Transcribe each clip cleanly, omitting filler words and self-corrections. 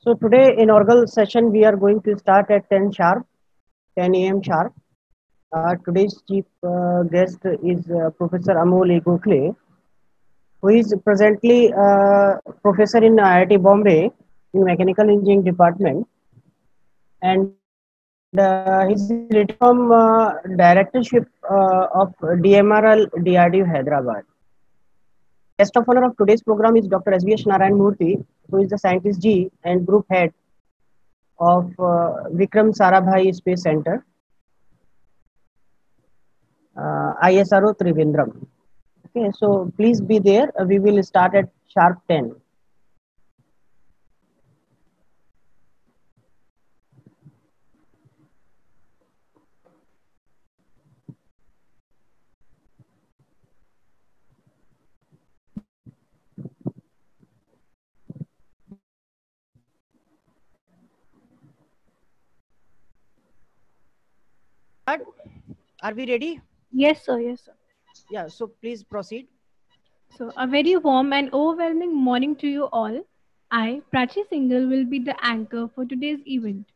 So today inaugural session we are going to start at 10 sharp, 10 a.m. sharp. Today's chief guest is Professor Amol A. Gokhale, who is presently professor in IIT Bombay in Mechanical Engineering Department, and he's retired from directorship of DMRL DRDO Hyderabad. Guest of honor of today's program is Dr. SVS Narayan Murthy, who is the scientist G and group head of Vikram Sarabhai Space Center, ISRO Trivandrum. Okay, so please be there. We will start at sharp 10. Are we ready? Yes, sir. Yes, sir. Yeah, so please proceed. So, a very warm and overwhelming morning to you all. I, Prachi Singhal, will be the anchor for today's event.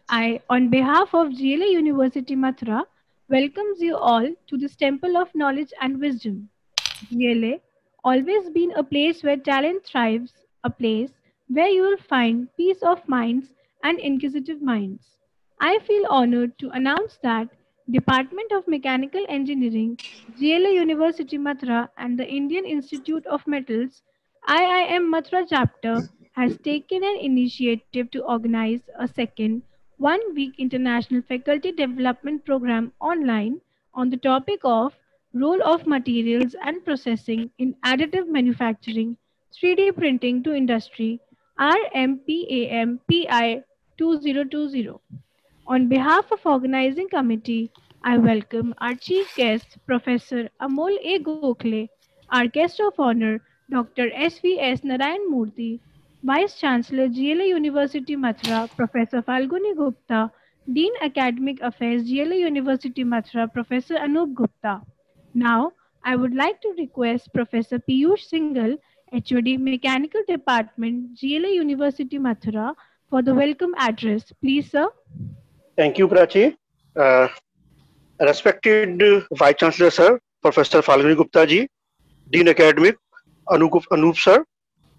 I, on behalf of GLA University Mathura, welcomes you all to this temple of knowledge and wisdom. GLA, always been a place where talent thrives, a place where you will find peace of minds and inquisitive minds. I feel honored to announce that Department of Mechanical Engineering, GLA University Mathura and the Indian Institute of Metals, IIM Mathura chapter has taken an initiative to organize a second 1 week international faculty development program online on the topic of role of materials and processing in additive manufacturing, 3D printing to industry, RMPAMPI 2020. On behalf of organizing committee, I welcome our chief guest, Professor Amol A. Gokhale, our guest of honor, Dr. SVS Narayan Murthy, Vice Chancellor GLA University Mathura, Professor Falguni Gupta, Dean Academic Affairs GLA University Mathura, Professor Anup Gupta. Now, I would like to request Professor Piyush Singhal, HOD Mechanical Department, GLA University Mathura, for the welcome address. Please, sir. Thank you, Prachi. Uh, Respected Vice Chancellor, Sir, Professor Falguni Gupta ji, Dean Academic, Anup Sir,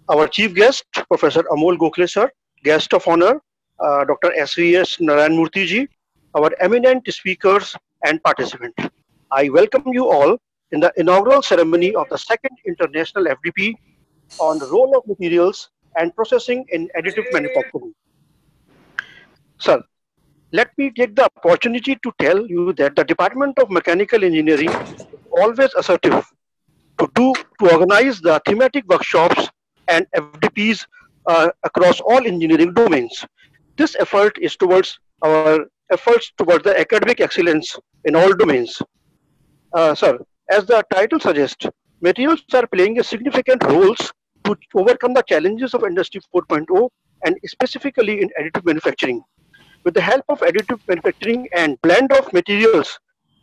our Chief Guest, Professor Amol Gokhale Sir, Guest of Honor, Dr. SVS Narayan Murthy ji, our eminent speakers and participants. I welcome you all in the inaugural ceremony of the second International FDP on the role of materials and processing in additive manufacturing. Sir, let me take the opportunity to tell you that the Department of Mechanical Engineering is always assertive to organize the thematic workshops and FDPs across all engineering domains. This effort is towards our efforts towards the academic excellence in all domains. Sir, as the title suggests, materials are playing a significant roles to overcome the challenges of Industry 4.0 and specifically in additive manufacturing. With the help of additive manufacturing and blend of materials,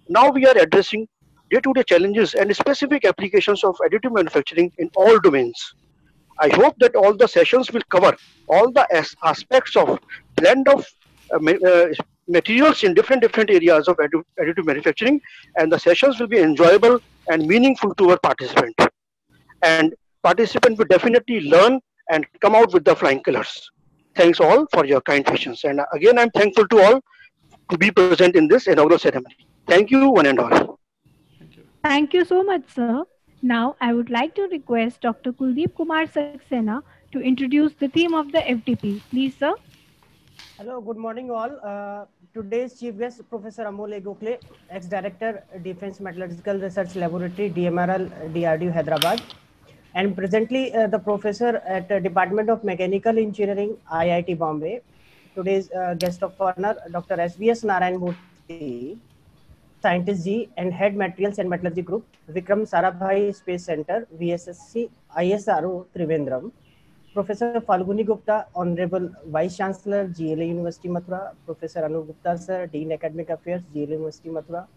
now we are addressing day-to-day challenges and specific applications of additive manufacturing in all domains. I hope that all the sessions will cover all the aspects of blend of materials in different areas of additive manufacturing, and the sessions will be enjoyable and meaningful to our participant. And participant will definitely learn and come out with the flying colors. Thanks all for your kind patience. And again, I'm thankful to all to be present in this inaugural ceremony. Thank you, one and all. Thank you so much, sir. Now, I would like to request Dr. Kuldeep Kumar Saxena to introduce the theme of the FDP. Please, sir. Hello, good morning all. Today's chief guest, Professor Amol A. Gokhale, ex-director, Defense Metallurgical Research Laboratory, DMRL, DRDO, Hyderabad, and presently the professor at Department of Mechanical Engineering, IIT Bombay. Today's guest of honor, Dr. SVS Narayan Murthy, Scientist G and Head Materials and Metallurgy Group, Vikram Sarabhai Space Center, VSSC, ISRO, Trivandrum. Professor Falguni Gupta, Honorable Vice Chancellor, GLA University Mathura, Professor Anup Gupta Sir, Dean Academic Affairs, GLA University Mathura,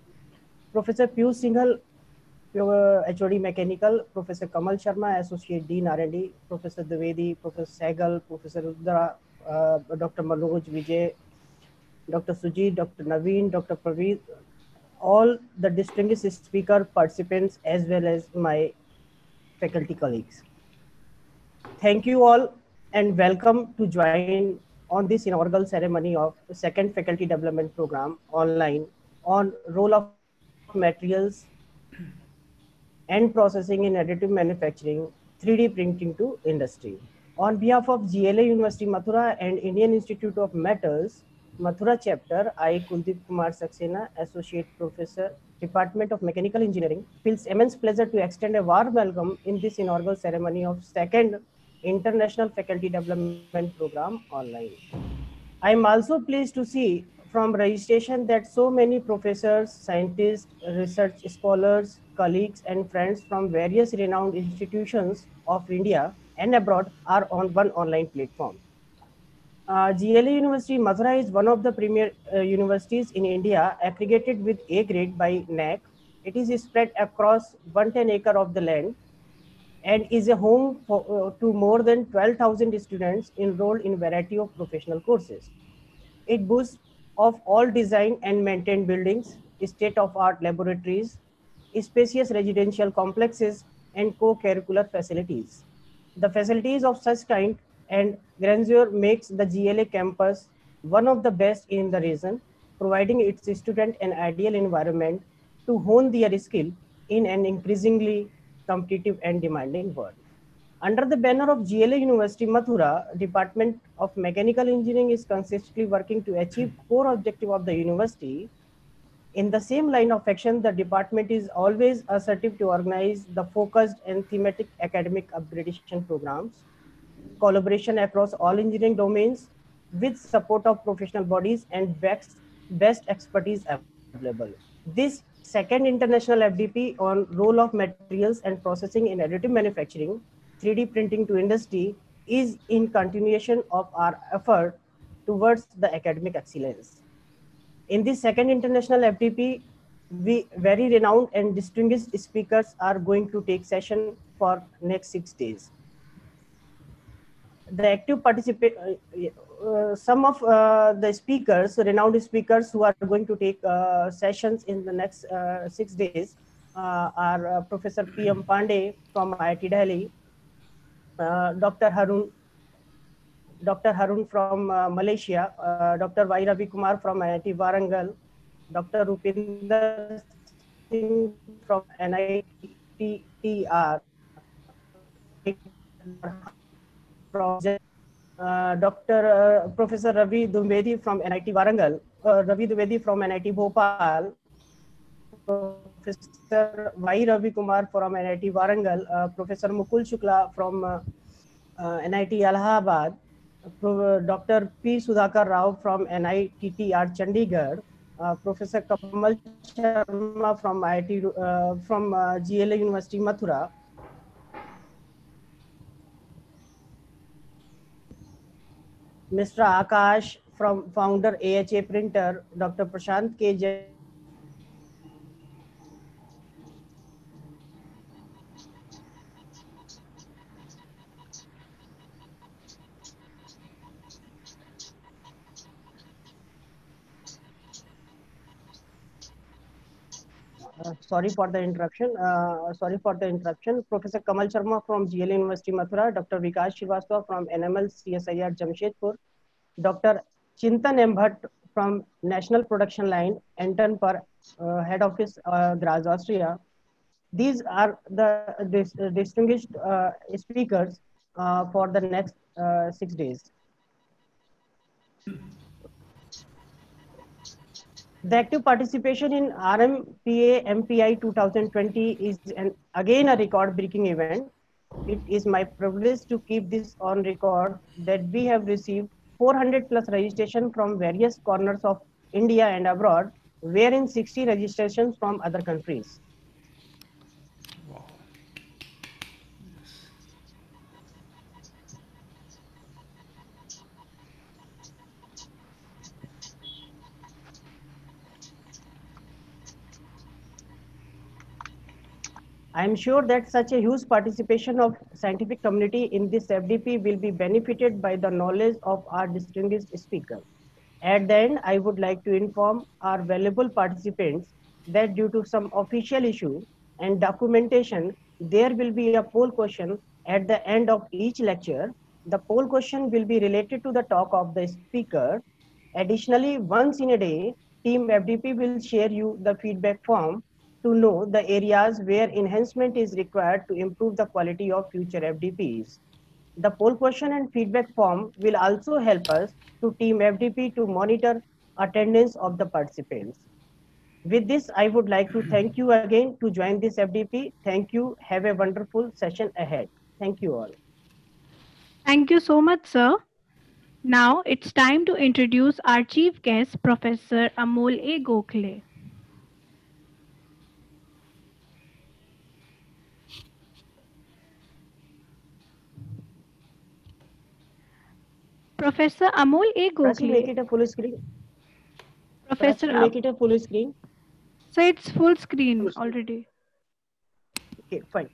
Professor Piyush Singhal, HOD Mechanical, Professor Kamal Sharma, Associate Dean R&D, Professor Dwivedi, Professor Sehgal, Professor Rudra, Dr. Manoj, Vijay, Dr. Sujit, Dr. Naveen, Dr. Praveer, all the distinguished speaker participants, as well as my faculty colleagues. Thank you all and welcome to join on this inaugural ceremony of second faculty development program online on role of materials and processing in additive manufacturing, 3D printing to industry. On behalf of GLA University Mathura and Indian Institute of Metals, Mathura chapter, I, Kuldeep Kumar Saxena, Associate Professor, Department of Mechanical Engineering, feels immense pleasure to extend a warm welcome in this inaugural ceremony of second International Faculty Development Program online. I am also pleased to see from registration that so many professors, scientists, research scholars, colleagues, and friends from various renowned institutions of India and abroad are on one online platform. GLA University Mathura is one of the premier universities in India accredited with A grade by NAC. It is spread across 110 acre of the land and is a home to more than 12,000 students enrolled in variety of professional courses. It boasts of all design and maintained buildings, state-of-art laboratories, spacious residential complexes, and co-curricular facilities. The facilities of such kind and grandeur makes the GLA campus one of the best in the region, providing its students an ideal environment to hone their skill in an increasingly competitive and demanding world. Under the banner of GLA University Mathura, Department of Mechanical Engineering is consistently working to achieve core objective of the university. In the same line of action, the department is always assertive to organize the focused and thematic academic upgradation programs, collaboration across all engineering domains with support of professional bodies and best expertise available. This second international FDP on role of materials and processing in additive manufacturing, 3D printing to industry is in continuation of our effort towards the academic excellence. In this second international FDP, we very renowned and distinguished speakers are going to take session for next 6 days. The active participate, some of the speakers, renowned speakers who are going to take sessions in the next 6 days are Professor P.M. Pandey from IIT Delhi, Dr. Harun from Malaysia, Dr. Y. Ravi Kumar from IIT Warangal, Dr. Rupinder Singh from NITTR, Dr. Professor Ravi Dwivedi from NIT Warangal, Ravi Dwivedi from NIT Bhopal, Professor Y. Ravi Kumar from NIT Warangal, Professor Mukul Shukla from NIT Allahabad, Dr. P. Sudhakar Rao from NITTR Chandigarh, Professor Kamal Sharma from GLA University Mathura, Mr. Akash from founder AHA Printer, Dr. Prashant K. Jain from Stanford University, sorry for the interruption. Professor Kamal Sharma from GLA University Mathura, Dr. Vikas Srivastava from NML CSIR Jamshedpur, Dr. Chintan M. Bhatt from National Production Line, Anton Per, Head Office, Graz, Austria. These are the distinguished speakers for the next 6 days. The active participation in RMPA MPI 2020 is again a record-breaking event. It is my privilege to keep this on record that we have received 400 plus registration from various corners of India and abroad, wherein 60 registrations from other countries. Wow. I am sure that such a huge participation of scientific community in this FDP will be benefited by the knowledge of our distinguished speaker. At the end, I would like to inform our valuable participants that due to some official issue and documentation, there will be a poll question at the end of each lecture. The poll question will be related to the talk of the speaker. Additionally, once in a day, Team FDP will share you the feedback form to know the areas where enhancement is required to improve the quality of future FDPs. The poll question and feedback form will also help us to Team FDP to monitor attendance of the participants. With this, I would like to thank you again to join this FDP. Thank you. Have a wonderful session ahead. Thank you all. Thank you so much, sir. Now it's time to introduce our chief guest, Professor Amol A. Gokhale. Professor Amol A. Prachi, make Gokhale. it a full screen. Professor Prachi, make it a full screen. So it's full screen already. Okay, fine.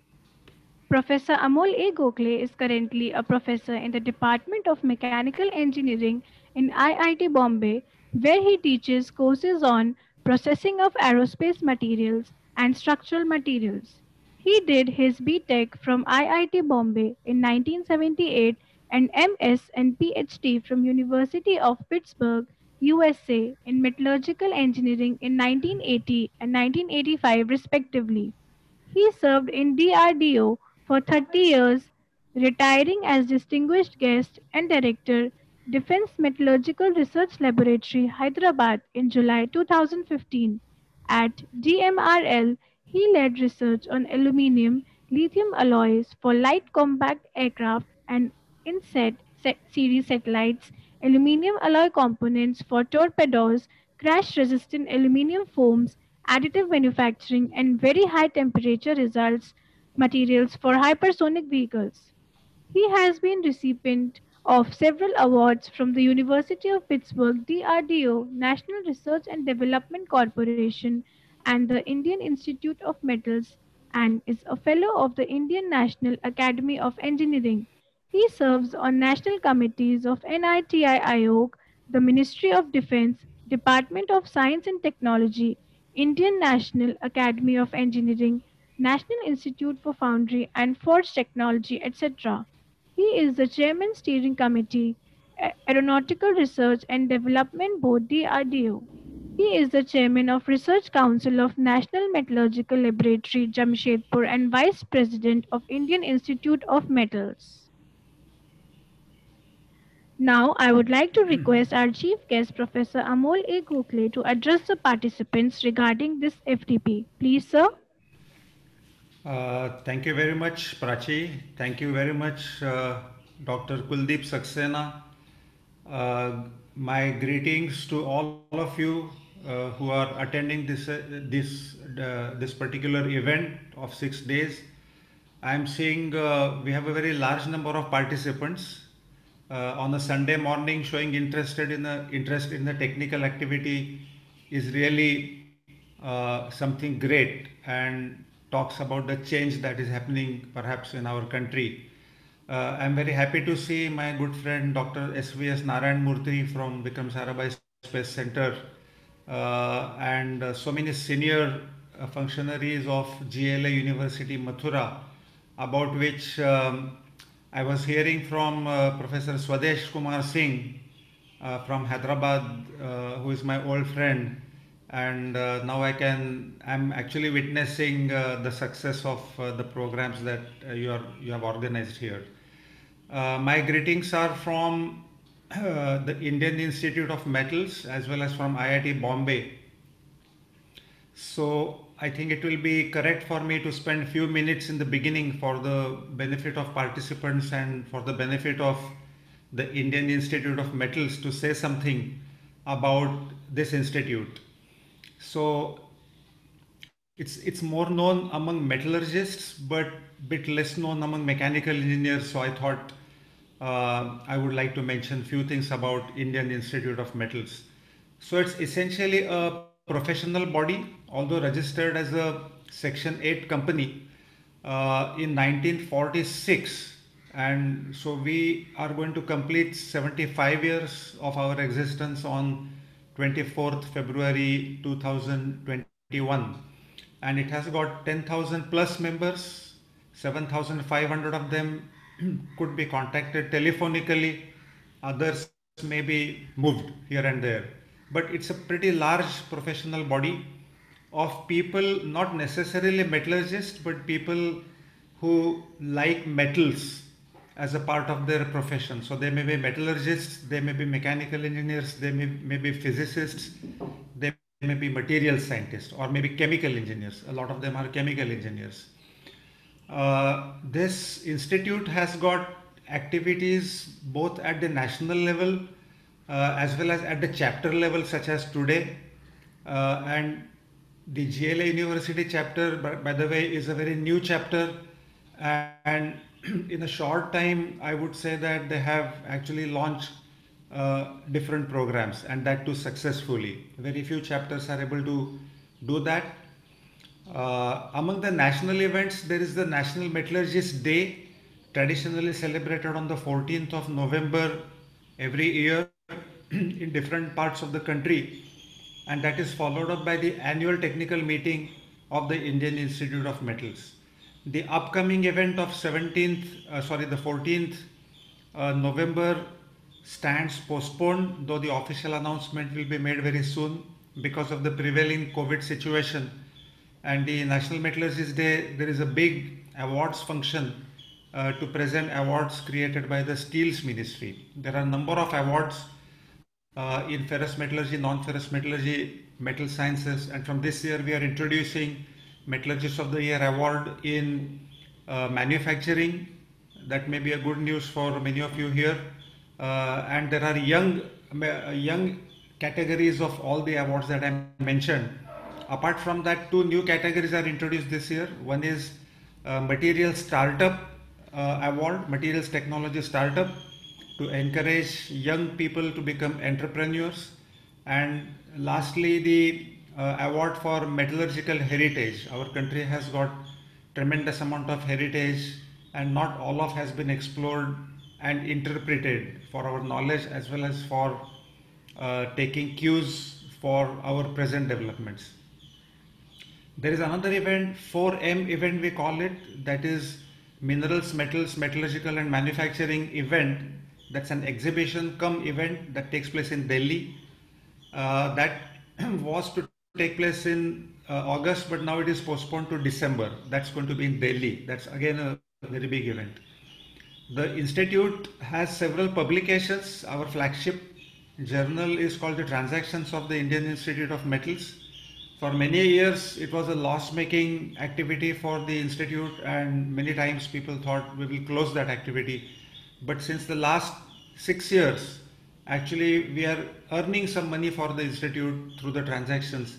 Professor Amol A. Gokhale is currently a professor in the Department of Mechanical Engineering in IIT Bombay, where he teaches courses on processing of aerospace materials and structural materials. He did his BTech from IIT Bombay in 1978 and MS and PhD from University of Pittsburgh, USA in metallurgical engineering in 1980 and 1985 respectively. He served in DRDO for 30 years, retiring as Distinguished Guest and Director, Defense Metallurgical Research Laboratory, Hyderabad in July 2015. At DMRL, he led research on aluminum lithium alloys for light compact aircraft and INSET series satellites, aluminum alloy components for torpedoes, crash resistant aluminum foams, additive manufacturing, and very high temperature results materials for hypersonic vehicles. He has been recipient of several awards from the University of Pittsburgh, DRDO, National Research and Development Corporation, and the Indian Institute of Metals, and is a fellow of the Indian National Academy of Engineering. He serves on national committees of NITI Aayog, the Ministry of Defense, Department of Science and Technology, Indian National Academy of Engineering, National Institute for Foundry and Forge Technology, etc. He is the Chairman Steering Committee, Aeronautical Research and Development Board DRDO. He is the Chairman of Research Council of National Metallurgical Laboratory Jamshedpur and Vice President of Indian Institute of Metals. Now, I would like to request our chief guest, Professor Amol A. Gokhale, to address the participants regarding this FDP. Please, sir. Thank you very much, Prachi. Thank you very much, Dr. Kuldeep Saxena. My greetings to all of you who are attending this particular event of 6 days. I am seeing we have a very large number of participants on a Sunday morning showing interest in the technical activity is really something great and talks about the change that is happening perhaps in our country. I'm very happy to see my good friend Dr. SVS Narayan Murthy from Vikram Sarabhai Space Center and so many senior functionaries of GLA University Mathura, about which I was hearing from Professor Swadesh Kumar Singh from Hyderabad, who is my old friend, and now I'm actually witnessing the success of the programs that you have organized here. My greetings are from the Indian Institute of Metals as well as from IIT Bombay. So I think it will be correct for me to spend few minutes in the beginning for the benefit of participants and for the benefit of the Indian Institute of Metals to say something about this institute. So it's more known among metallurgists, but bit less known among mechanical engineers. So I thought I would like to mention few things about Indian Institute of Metals. So it's essentially a professional body, although registered as a Section 8 company. in 1946, and so we are going to complete 75 years of our existence on 24th February 2021, and it has got 10,000 plus members. 7,500 of them could be contacted telephonically, others may be moved here and there, but it's a pretty large professional body of people, not necessarily metallurgists, but people who like metals as a part of their profession. So they may be metallurgists, they may be mechanical engineers, they may be physicists, they may be material scientists, or maybe chemical engineers. A lot of them are chemical engineers. This institute has got activities both at the national level as well as at the chapter level, such as today. And the GLA University chapter, by the way, is a very new chapter, and in a short time, I would say that they have actually launched different programs, and that too successfully. Very few chapters are able to do that. Among the national events, there is the National Metallurgist Day, traditionally celebrated on the 14th of November every year in different parts of the country, and that is followed up by the annual technical meeting of the Indian Institute of Metals. The upcoming event of the 14th November stands postponed, though the official announcement will be made very soon because of the prevailing COVID situation. And the National Metallurgist Day, there is a big awards function to present awards created by the Steels Ministry. There are a number of awards in ferrous metallurgy, non-ferrous metallurgy, metal sciences, and from this year we are introducing Metallurgist of the Year award in manufacturing. That may be a good news for many of you here. And there are young categories of all the awards that I mentioned. Apart from that, two new categories are introduced this year. One is Material Startup Award, Materials Technology Startup, to encourage young people to become entrepreneurs. And lastly, the award for metallurgical heritage. Our country has got tremendous amount of heritage, and not all of has been explored and interpreted for our knowledge as well as for taking cues for our present developments. There is another event, 4M event we call it, that is Minerals, Metals, Metallurgical and Manufacturing event. That's an exhibition come event that takes place in Delhi. That was to take place in August, but now it is postponed to December. That's going to be in Delhi. That's again a very big event. The institute has several publications. Our flagship journal is called the Transactions of the Indian Institute of Metals. For many years, it was a loss-making activity for the institute, and many times people thought we will close that activity. But since the last 6 years, actually we are earning some money for the institute through the transactions.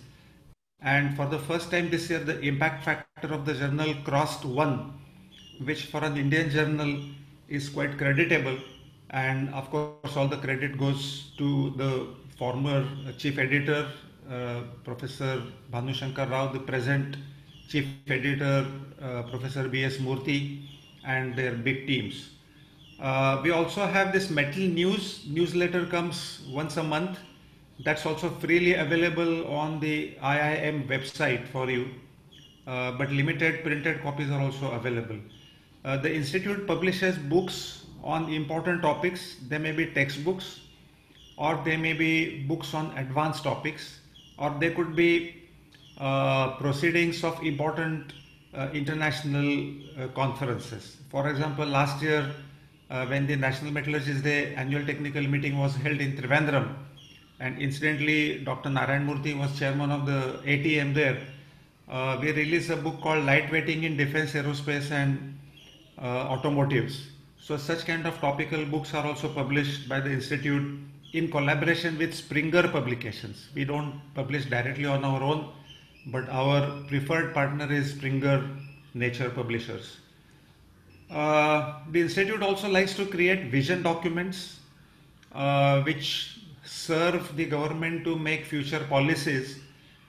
And for the first time this year, the impact factor of the journal crossed 1, which for an Indian journal is quite creditable. And of course, all the credit goes to the former chief editor, Professor Bhanushankar Rao, the present chief editor, Professor B.S. Murthy, and their big teams. We also have this Metal News newsletter, comes once a month. That's also freely available on the IIM website for you, but limited printed copies are also available. The institute publishes books on important topics. They may be textbooks, or they may be books on advanced topics, or they could be proceedings of important international conferences. For example, last year when the National Metallurgist Day annual technical meeting was held in Trivandrum, and incidentally Dr. Narayan Murthy was chairman of the ATM there, we released a book called Lightweighting in Defense, Aerospace and Automotives. So such kind of topical books are also published by the institute in collaboration with Springer Publications. We don't publish directly on our own, but our preferred partner is Springer Nature Publishers. The institute also likes to create vision documents which serve the government to make future policies.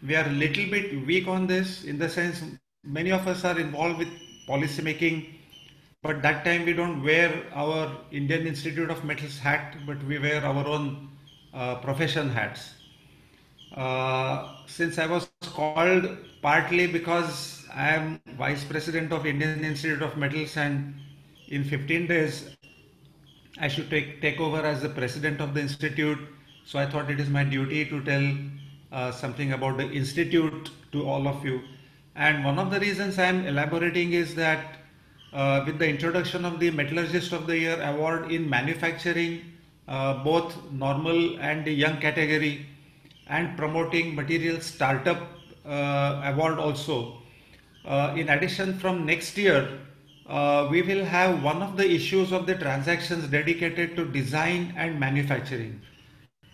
We are a little bit weak on this, in the sense many of us are involved with policy making. But that time we don't wear our Indian Institute of Metals hat, but we wear our own profession hats. Since I was called partly because I am Vice President of Indian Institute of Metals, and in 15 days I should take over as the President of the Institute. So I thought it is my duty to tell something about the Institute to all of you. And one of the reasons I am elaborating is that with the introduction of the Metallurgist of the Year award in manufacturing, both normal and the young category, and promoting material startup award also. In addition, from next year, we will have one of the issues of the transactions dedicated to design and manufacturing,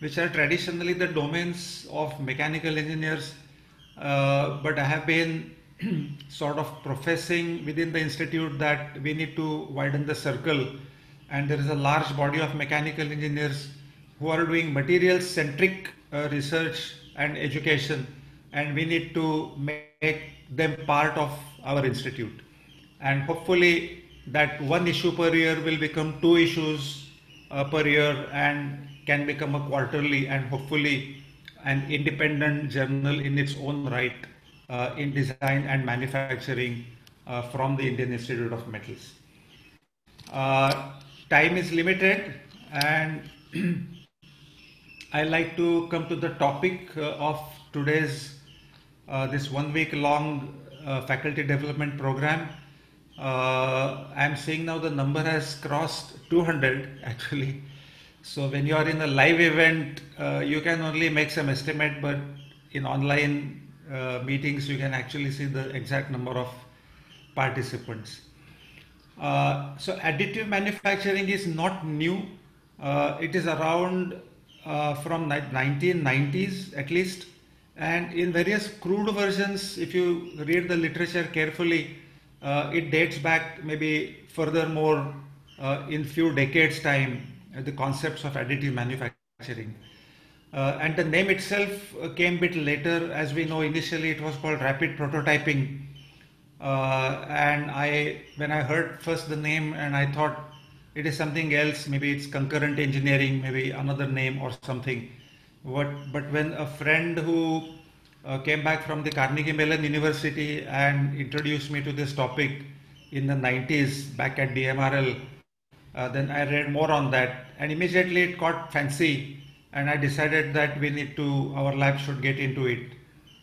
which are traditionally the domains of mechanical engineers. But I have been sort of professing within the institute that we need to widen the circle, and there is a large body of mechanical engineers who are doing material centric research and education, and we need to make them part of our institute. And hopefully that one issue per year will become 2 issues per year and can become a quarterly and hopefully an independent journal in its own right in design and manufacturing from the Indian Institute of Metals. Time is limited, and I like to come to the topic of today's this 1 week long faculty development program. I'm seeing now the number has crossed 200 actually. So when you are in a live event, you can only make some estimate, but in online meetings, you can actually see the exact number of participants. So additive manufacturing is not new. It is around from 1990s at least, and in various crude versions, if you read the literature carefully, it dates back maybe furthermore in few decades time, the concepts of additive manufacturing. And the name itself came a bit later. As we know, initially it was called rapid prototyping. And when I heard first the name, and I thought it is something else, maybe it's concurrent engineering, maybe another name or something. But when a friend who came back from the Carnegie Mellon University and introduced me to this topic in the 90s back at DMRL, then I read more on that, and immediately it caught fancy, and I decided that our lab should get into it.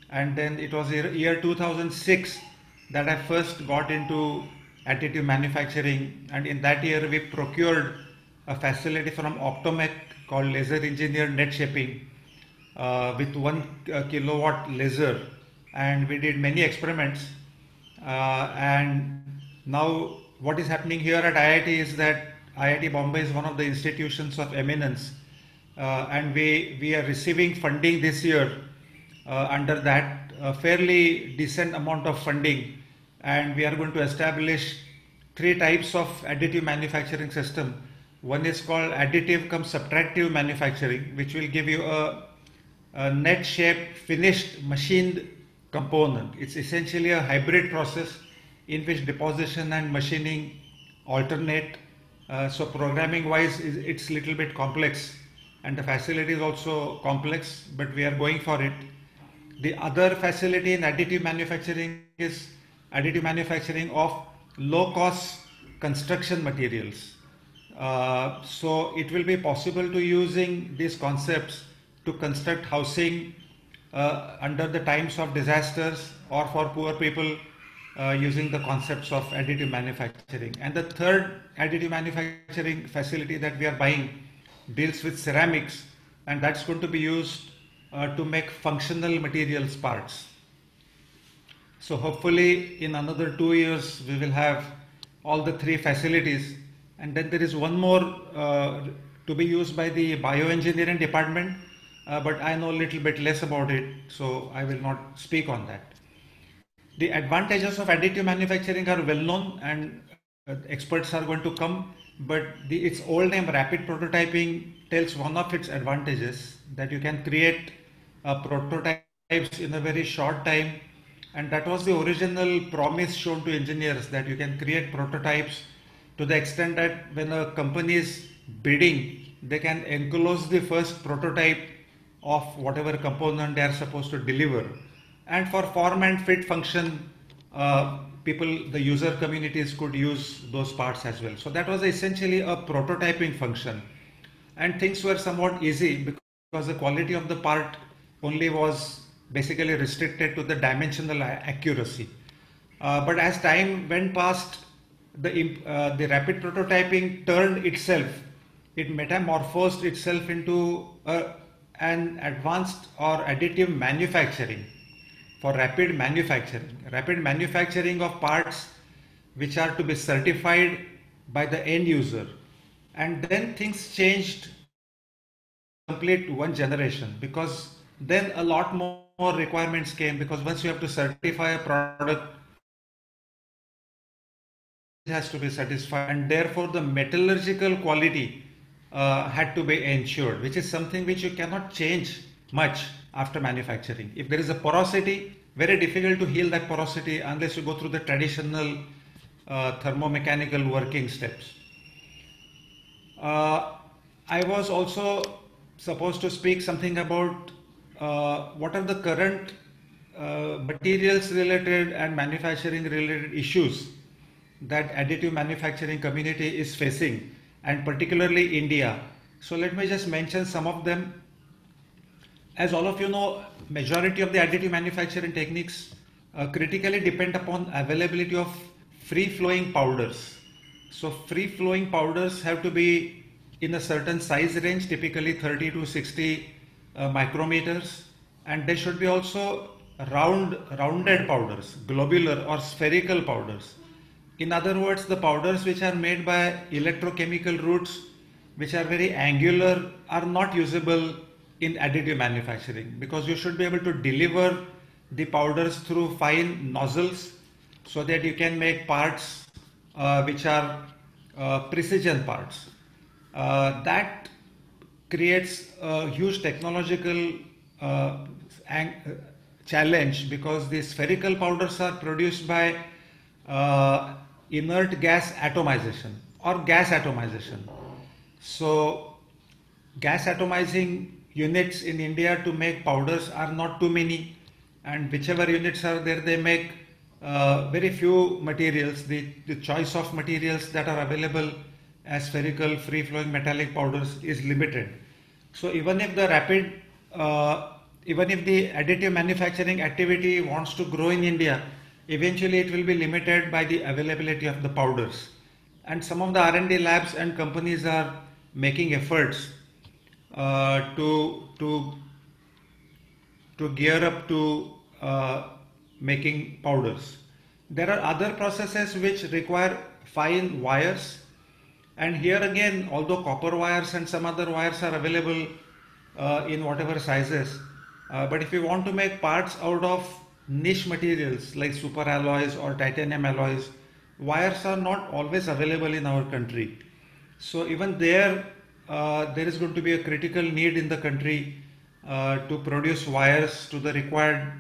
And then it was year 2006 that I first got into additive manufacturing, and in that year we procured a facility from Optomec called Laser Engineered Net Shaping with 1 kilowatt laser, and we did many experiments. And now what is happening here at IIT is that IIT Bombay is one of the institutions of eminence, and we are receiving funding this year under that, a fairly decent amount of funding, and we are going to establish 3 types of additive manufacturing system. One is called additive cum subtractive manufacturing, which will give you a net shape finished machined component. It's essentially a hybrid process in which deposition and machining alternate. So programming wise, it's a little bit complex, and the facility is also complex, but we are going for it. The other facility in additive manufacturing is additive manufacturing of low cost construction materials. So it will be possible to using these concepts to construct housing under the times of disasters or for poor people using the concepts of additive manufacturing. And the third additive manufacturing facility that we are buying deals with ceramics, and that's going to be used to make functional materials parts. So hopefully in another 2 years we will have all the 3 facilities, and then there is one more to be used by the bioengineering department, but I know a little bit less about it, so I will not speak on that. The advantages of additive manufacturing are well known, and experts are going to come, but its old name rapid prototyping tells one of its advantages, that you can create prototypes in a very short time And that was the original promise shown to engineers, that you can create prototypes to the extent that when a company is bidding, they can enclose the first prototype of whatever component they are supposed to deliver. And for form and fit function, the user communities could use those parts as well. So that was essentially a prototyping function. And things were somewhat easy because the quality of the part only was basically restricted to the dimensional accuracy. But as time went past, the rapid prototyping turned itself, it metamorphosed itself into an advanced or additive manufacturing for rapid manufacturing of parts which are to be certified by the end user. And then things changed complete one generation, because then a lot more requirements came, because once you have to certify a product, it has to be satisfied, and therefore the metallurgical quality had to be ensured, which is something which you cannot change much after manufacturing. If there is a porosity, very difficult to heal that porosity unless you go through the traditional thermomechanical working steps. I was also supposed to speak something about what are the current materials related and manufacturing related issues that additive manufacturing community is facing, and particularly India. So let me just mention some of them. As all of you know, majority of the additive manufacturing techniques critically depend upon availability of free-flowing powders. So free-flowing powders have to be in a certain size range, typically 30 to 60 micrometers, and they should be also rounded powders, globular or spherical powders. In other words, the powders which are made by electrochemical routes, which are very angular, are not usable in additive manufacturing, because you should be able to deliver the powders through fine nozzles so that you can make parts which are precision parts. That creates a huge technological challenge, because the spherical powders are produced by inert gas atomization or gas atomization. So gas atomizing units in India to make powders are not too many, and whichever units are there, they make very few materials. The choice of materials that are available as spherical free flowing metallic powders is limited. So even if the additive manufacturing activity wants to grow in India, eventually it will be limited by the availability of the powders. And some of the R&D labs and companies are making efforts to gear up to making powders. There are other processes which require fine wires, and here again, although copper wires and some other wires are available in whatever sizes, but if you want to make parts out of niche materials like super alloys or titanium alloys, wires are not always available in our country. So even there is going to be a critical need in the country to produce wires to the required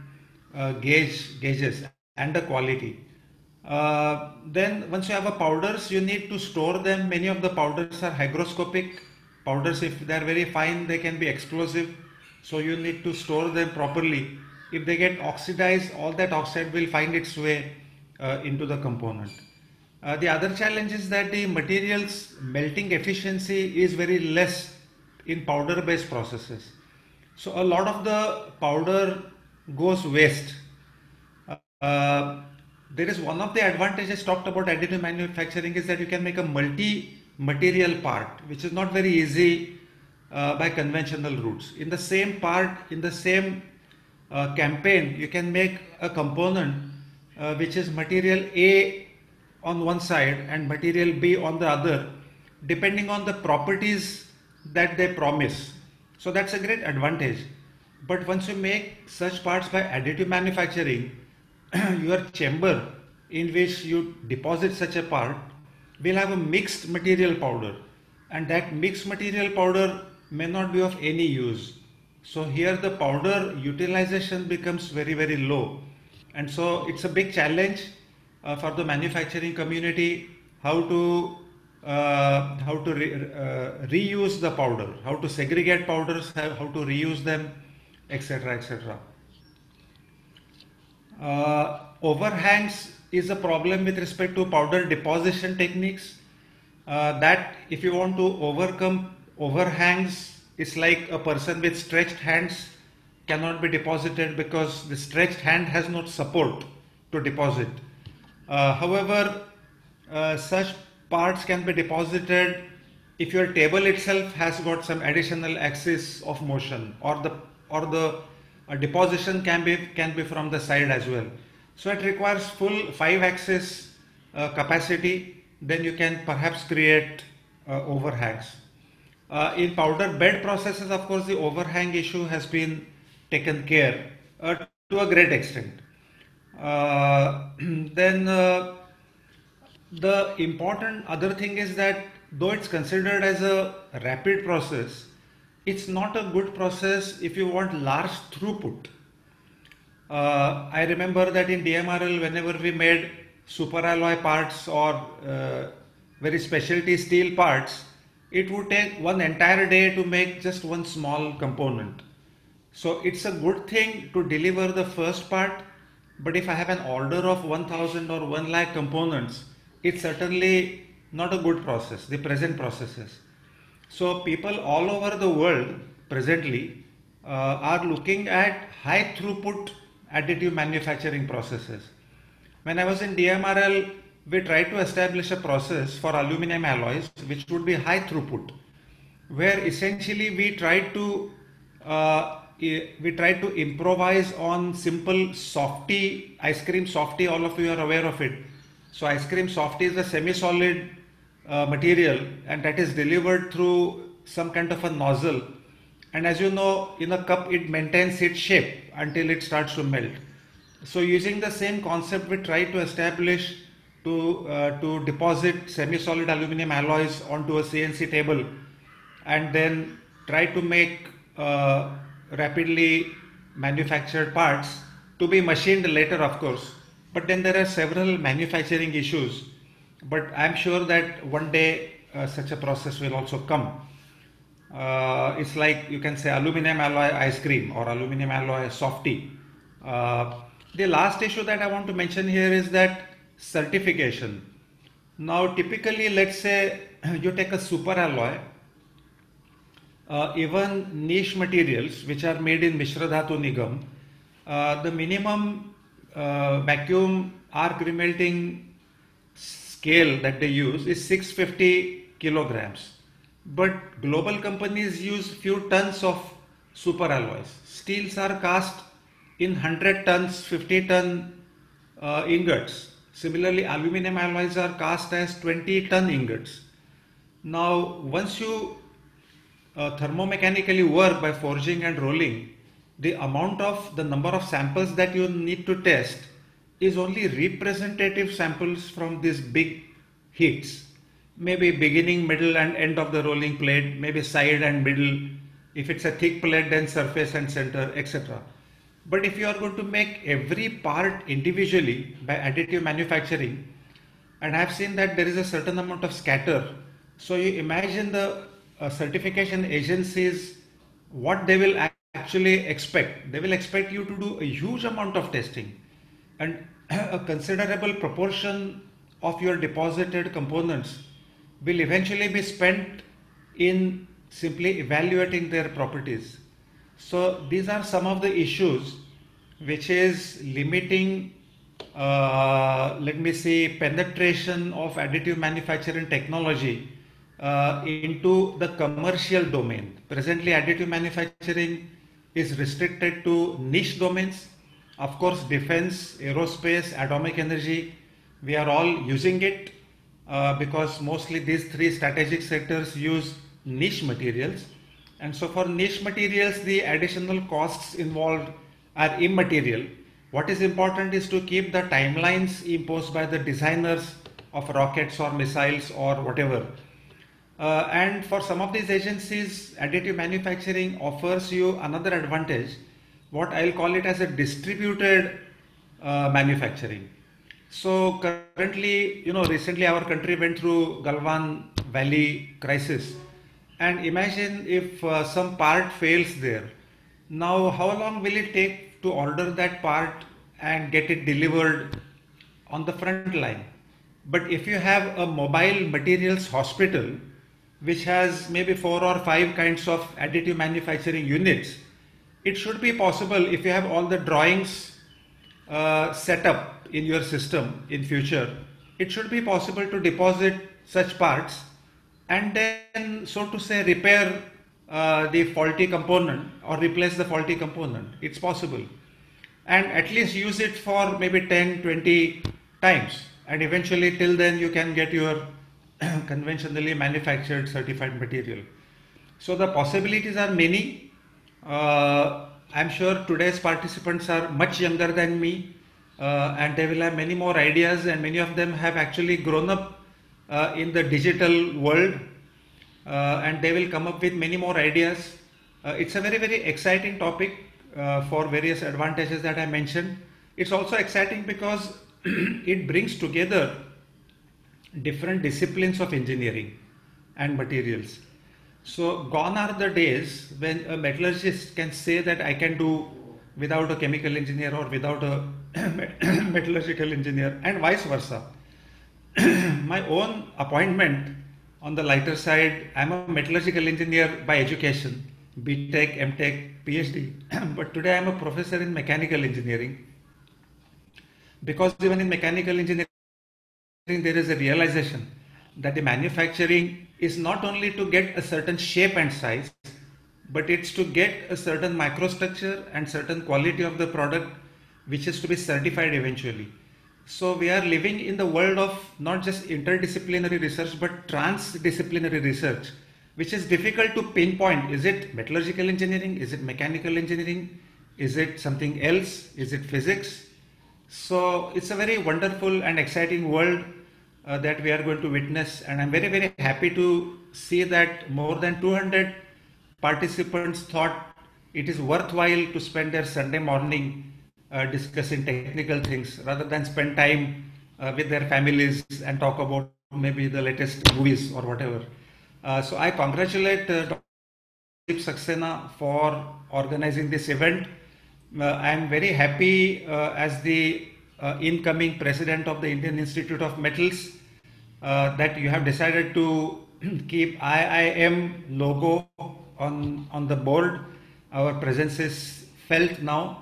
gauges and the quality. Then once you have a powders, you need to store them. Many of the powders are hygroscopic powders. If they are very fine, they can be explosive. So you need to store them properly. If they get oxidized, all that oxide will find its way into the component. The other challenge is that the material's melting efficiency is very less in powder based processes. So a lot of the powder goes waste. There is one of the advantages talked about additive manufacturing is that you can make a multi-material part, which is not very easy by conventional routes. In the same part, in the same campaign, you can make a component which is material A on one side and material B on the other, depending on the properties that they promise. So that's a great advantage. But once you make such parts by additive manufacturing, your chamber in which you deposit such a part will have a mixed material powder, and that mixed material powder may not be of any use. So here the powder utilization becomes very, very low. And so it's a big challenge for the manufacturing community how to reuse the powder, how to segregate powders, how to reuse them, etc., etc. Overhangs is a problem with respect to powder deposition techniques. That if you want to overcome overhangs, it's like a person with stretched hands cannot be deposited because the stretched hand has no support to deposit. However, such parts can be deposited if your table itself has got some additional axis of motion, or the deposition can be from the side as well. So it requires full 5-axis capacity. Then you can perhaps create overhangs. In powder bed processes, of course, the overhang issue has been taken care to a great extent. Then the important other thing is that though it's considered as a rapid process, it's not a good process if you want large throughput. I remember that in DMRL, whenever we made superalloy parts or very specialty steel parts, it would take one entire day to make just one small component. So it's a good thing to deliver the first part, but if I have an order of 1000 or 1 lakh components, it's certainly not a good process, the present processes. So people all over the world presently are looking at high throughput additive manufacturing processes. When I was in DMRL, we tried to establish a process for aluminum alloys which would be high throughput, where essentially we tried to improvise on simple softy, ice cream softy. All of you are aware of it. So ice cream softy is a semi-solid material, and that is delivered through some kind of a nozzle. And as you know, in a cup it maintains its shape until it starts to melt. So using the same concept, we try to establish to deposit semi-solid aluminum alloys onto a CNC table, and then try to make rapidly manufactured parts to be machined later, of course. But then there are several manufacturing issues. But I'm sure that one day such a process will also come. It's like you can say aluminum alloy ice cream or aluminum alloy softy. The last issue that I want to mention here is that certification. Now typically, let's say you take a super alloy, even niche materials which are made in Mishra Dhatu Nigam, the minimum vacuum arc remelting scale that they use is 650 kilograms. But global companies use few tons of super alloys. Steels are cast in 100 tons, 50 ton ingots. Similarly, aluminum alloys are cast as 20 ton ingots. Now, once you thermomechanically work by forging and rolling, the number of samples that you need to test is only representative samples from these big heats. Maybe beginning, middle and end of the rolling plate, maybe side and middle. If it's a thick plate, then surface and center, etc. But if you are going to make every part individually by additive manufacturing, and I've seen that there is a certain amount of scatter. So you imagine the certification agencies, what they will actually expect. They will expect you to do a huge amount of testing, and a considerable proportion of your deposited components will eventually be spent in simply evaluating their properties. So these are some of the issues which is limiting, penetration of additive manufacturing technology into the commercial domain. Presently, additive manufacturing is restricted to niche domains. Of course, defense, aerospace, atomic energy, we are all using it because mostly these three strategic sectors use niche materials. And so for niche materials, the additional costs involved are immaterial. What is important is to keep the timelines imposed by the designers of rockets or missiles or whatever. And for some of these agencies, additive manufacturing offers you another advantage, what I'll call it as a distributed manufacturing. So currently, recently our country went through Galwan Valley crisis, and imagine if some part fails there. Now, how long will it take to order that part and get it delivered on the front line? But if you have a mobile materials hospital, which has maybe 4 or 5 kinds of additive manufacturing units, it should be possible if you have all the drawings set up in your system in future. It should be possible to deposit such parts and then, so to say, repair the faulty component or replace the faulty component. It's possible, and at least use it for maybe 10, 20 times, and eventually till then you can get your conventionally manufactured certified material. So the possibilities are many. I'm sure today's participants are much younger than me, and they will have many more ideas, and many of them have actually grown up in the digital world, and they will come up with many more ideas. It's a very, very exciting topic for various advantages that I mentioned. It's also exciting because it brings together different disciplines of engineering and materials. So gone are the days when a metallurgist can say that I can do without a chemical engineer or without a metallurgical engineer, and vice versa. My own appointment, on the lighter side, I'm a metallurgical engineer by education, BTech, MTech, PhD, but today I'm a professor in mechanical engineering, because even in mechanical engineering there is a realization that the manufacturing is not only to get a certain shape and size, but it's to get a certain microstructure and certain quality of the product, which is to be certified eventually. So we are living in the world of not just interdisciplinary research, but transdisciplinary research, which is difficult to pinpoint. Is it metallurgical engineering? Is it mechanical engineering? Is it something else? Is it physics? So it's a very wonderful and exciting world that we are going to witness, and I'm very, very happy to see that more than 200 participants thought it is worthwhile to spend their Sunday morning discussing technical things rather than spend time with their families and talk about maybe the latest movies or whatever. So I congratulate Dr. Saxena for organizing this event. I am very happy as the incoming president of the Indian Institute of Metals that you have decided to keep IIM logo on the board. Our presence is felt now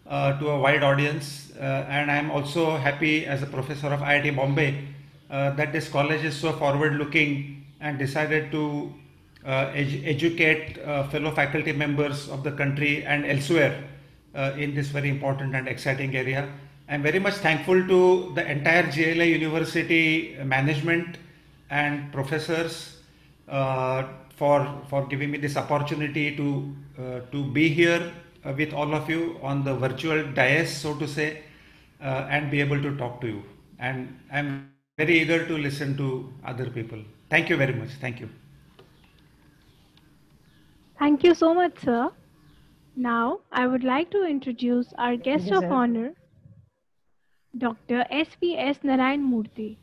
to a wide audience, and I am also happy as a professor of IIT Bombay that this college is so forward looking and decided to educate fellow faculty members of the country and elsewhere in this very important and exciting area. I'm very much thankful to the entire GLA University management and professors for giving me this opportunity to be here with all of you on the virtual dais, so to say, and be able to talk to you. And I'm very eager to listen to other people. Thank you very much. Thank you. Thank you so much, sir. Now, I would like to introduce our guest of honor, Dr. S.V.S. Narayan Murthy.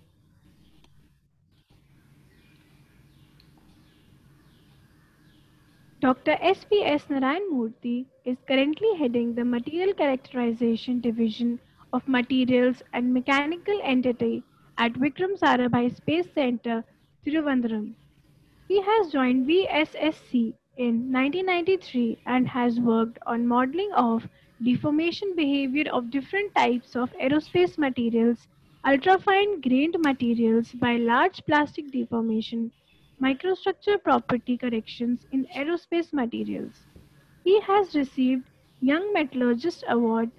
Dr. S.V.S. Narayan Murthy is currently heading the Material Characterization Division of Materials and Mechanical Entity at Vikram Sarabhai Space Center, Thiruvananthapuram. He has joined VSSC in 1993 and has worked on modeling of deformation behavior of different types of aerospace materials, ultrafine grained materials by large plastic deformation, microstructure property corrections in aerospace materials. He has received Young Metallurgist Award,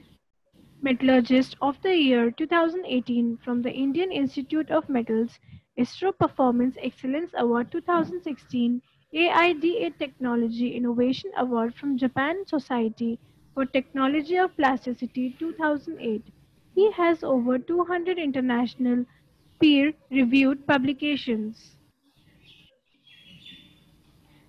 Metallurgist of the Year 2018 from the Indian Institute of Metals, ISRO Performance Excellence Award 2016, AIDA Technology Innovation Award from Japan Society for Technology of Plasticity 2008. He has over 200 international peer-reviewed publications.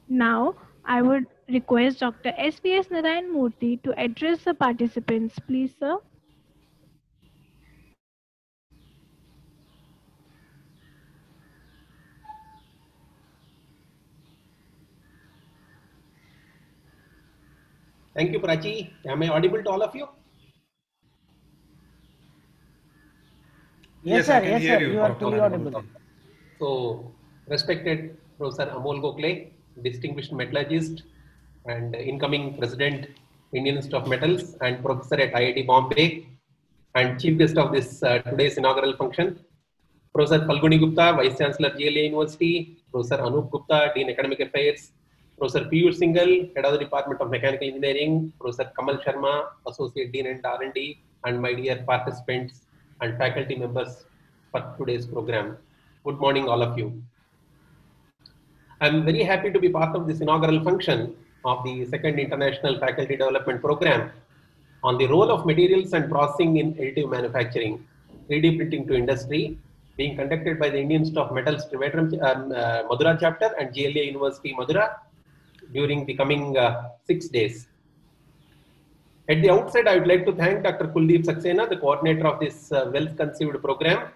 Now, I would request Dr. S.V.S. Narayan Murthy to address the participants. Please, sir. Thank you, Prachi. Am I audible to all of you? Yes, sir. Yes, sir. You are fully audible. So, respected Professor Amol Gokhale, distinguished metallurgist and incoming President, Indian Institute of Metals, and Professor at IIT Bombay, and Chief Guest of this today's inaugural function, Professor Falguni Gupta, Vice Chancellor, GLA University, Professor Anup Gupta, Dean Academic Affairs, Professor Piyush Singhal, Head of the Department of Mechanical Engineering, Professor Kamal Sharma, Associate Dean and R&D, and my dear participants and faculty members for today's program. Good morning, all of you. I'm very happy to be part of this inaugural function of the second International Faculty Development Program on the role of materials and processing in additive manufacturing, 3D printing to industry, being conducted by the Indian Institute of Metals Trivandrum Madura chapter and GLA University Madura during the coming 6 days. At the outset, I would like to thank Dr. Kuldeep Saxena, the coordinator of this well-conceived program.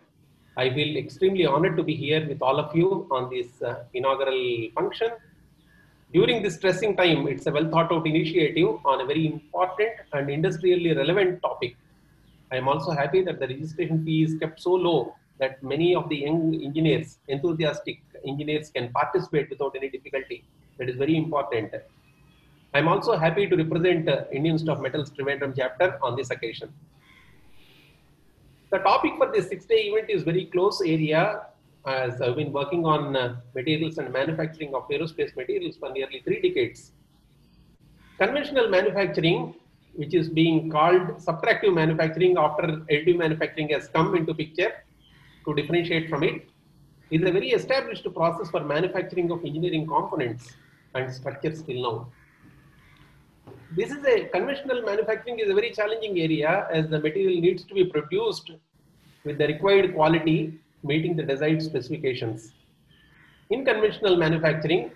I feel extremely honored to be here with all of you on this inaugural function. During this stressing time, it's a well thought out initiative on a very important and industrially relevant topic. I am also happy that the registration fee is kept so low that many of the young engineers, enthusiastic engineers, can participate without any difficulty. That is very important. I am also happy to represent Indian Institute of Metals Trivandrum chapter on this occasion. The topic for this 6-day event is very close area, as I've been working on materials and manufacturing of aerospace materials for nearly 3 decades. Conventional manufacturing, which is being called subtractive manufacturing after additive manufacturing has come into picture to differentiate from it, is a very established process for manufacturing of engineering components and structures till now. This is a conventional manufacturing is a very challenging area, as the material needs to be produced with the required quality, meeting the desired specifications. In conventional manufacturing,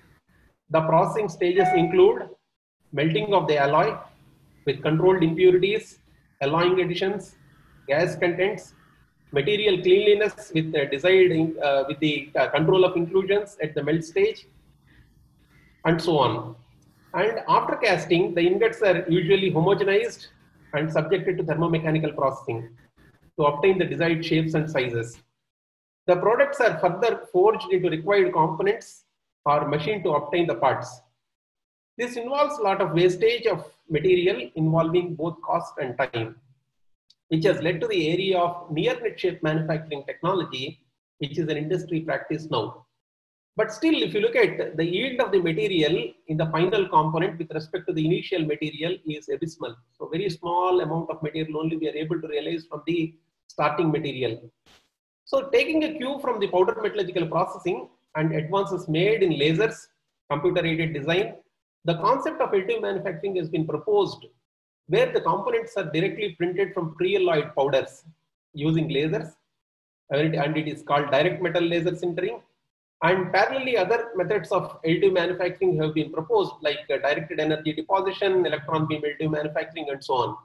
the processing stages include melting of the alloy with controlled impurities, alloying additions, gas contents, material cleanliness with the desired control of inclusions at the melt stage, and so on. And after casting, the ingots are usually homogenized and subjected to thermomechanical processing to obtain the desired shapes and sizes. The products are further forged into required components or machined to obtain the parts. This involves a lot of wastage of material involving both cost and time, which has led to the area of near net shape manufacturing technology, which is an industry practice now. But still, if you look at the yield of the material in the final component with respect to the initial material is abysmal. So very small amount of material only we are able to realize from the starting material. So taking a cue from the powder metallurgical processing and advances made in lasers, computer aided design, the concept of additive manufacturing has been proposed, where the components are directly printed from pre-alloyed powders using lasers, and it is called direct metal laser sintering. And parallelly, other methods of additive manufacturing have been proposed, like directed energy deposition, electron beam additive manufacturing, and so on.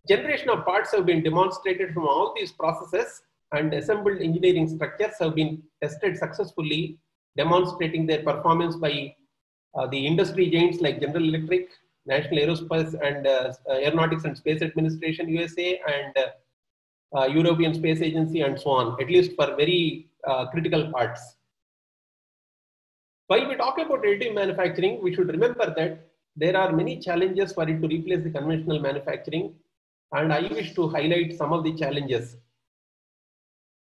Generation of parts have been demonstrated from all these processes, and assembled engineering structures have been tested successfully, demonstrating their performance by the industry giants like General Electric, National Aerospace and Aeronautics and Space Administration USA, and European Space Agency, and so on, at least for very critical parts. While we talk about additive manufacturing, we should remember that there are many challenges for it to replace the conventional manufacturing, and I wish to highlight some of the challenges.